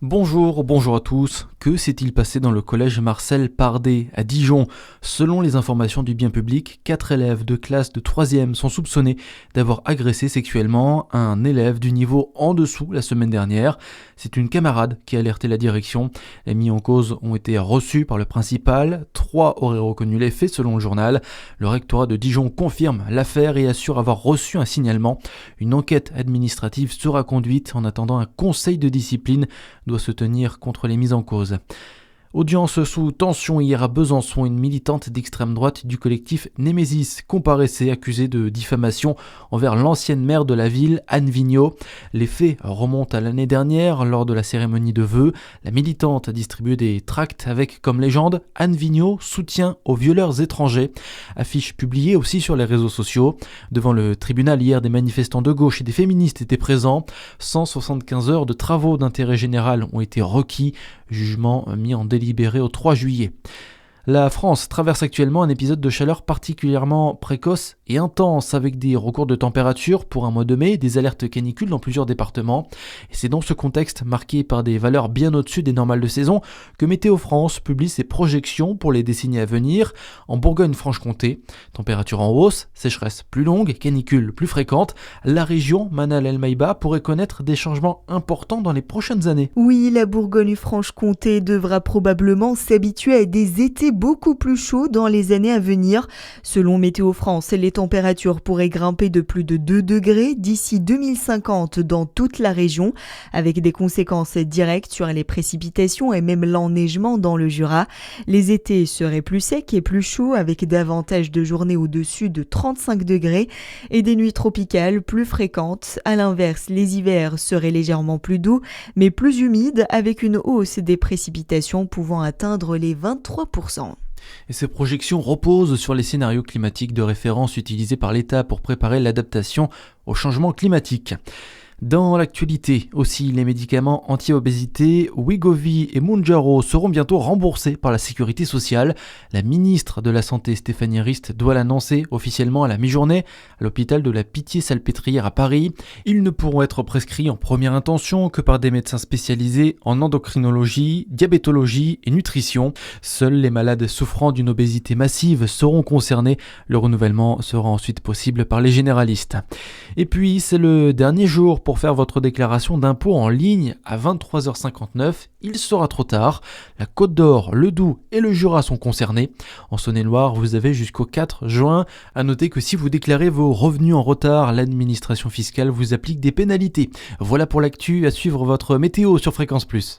Bonjour à tous. Que s'est-il passé dans le collège Marcel Pardet à Dijon? Selon les informations du bien public, 4 élèves de classe de 3e sont soupçonnés d'avoir agressé sexuellement un élève du niveau en dessous la semaine dernière. C'est une camarade qui a alerté la direction. Les mis en cause ont été reçus par le principal. 3 auraient reconnu les faits selon le journal. Le rectorat de Dijon confirme l'affaire et assure avoir reçu un signalement. Une enquête administrative sera conduite en attendant un conseil de discipline doit se tenir contre les mises en cause. Audience sous tension hier à Besançon, une militante d'extrême droite du collectif Némésis comparaissait accusée de diffamation envers l'ancienne maire de la ville, Anne Vigneault. Les faits remontent à l'année dernière lors de la cérémonie de vœux. La militante a distribué des tracts avec comme légende Anne Vigneault, soutien aux violeurs étrangers. Affiche publiée aussi sur les réseaux sociaux. Devant le tribunal hier, des manifestants de gauche et des féministes étaient présents. 175 heures de travaux d'intérêt général ont été requis. Jugement mis en délibéré au 3 juillet. La France traverse actuellement un épisode de chaleur particulièrement précoce et intense avec des records de température pour un mois de mai, des alertes canicules dans plusieurs départements. Et c'est dans ce contexte marqué par des valeurs bien au-dessus des normales de saison que Météo France publie ses projections pour les décennies à venir. En Bourgogne-Franche-Comté, température en hausse, sécheresse plus longue, canicules plus fréquentes, la région Manal-El-Maïba pourrait connaître des changements importants dans les prochaines années. Oui, la Bourgogne-Franche-Comté devra probablement s'habituer à des étés beaucoup plus chauds dans les années à venir. Selon Météo France, les températures pourraient grimper de plus de 2 degrés d'ici 2050 dans toute la région, avec des conséquences directes sur les précipitations et même l'enneigement dans le Jura. Les étés seraient plus secs et plus chauds avec davantage de journées au-dessus de 35 degrés et des nuits tropicales plus fréquentes. À l'inverse, les hivers seraient légèrement plus doux mais plus humides avec une hausse des précipitations pouvant atteindre les 23%. Et ces projections reposent sur les scénarios climatiques de référence utilisés par l'État pour préparer l'adaptation au changement climatique. Dans l'actualité aussi, les médicaments anti-obésité Wegovy et Mounjaro seront bientôt remboursés par la sécurité sociale. La ministre de la Santé Stéphanie Rist doit l'annoncer officiellement à la mi-journée à l'hôpital de la Pitié-Salpêtrière à Paris. Ils ne pourront être prescrits en première intention que par des médecins spécialisés en endocrinologie, diabétologie et nutrition. Seuls les malades souffrant d'une obésité massive seront concernés. Le renouvellement sera ensuite possible par les généralistes. Et puis, c'est le dernier jour pour faire votre déclaration d'impôt en ligne à 23h59. Il sera trop tard. La Côte d'Or, le Doubs et le Jura sont concernés. En Saône-et-Loire, vous avez jusqu'au 4 juin. À noter que si vous déclarez vos revenus en retard, l'administration fiscale vous applique des pénalités. Voilà pour l'actu. À suivre votre météo sur Fréquence Plus.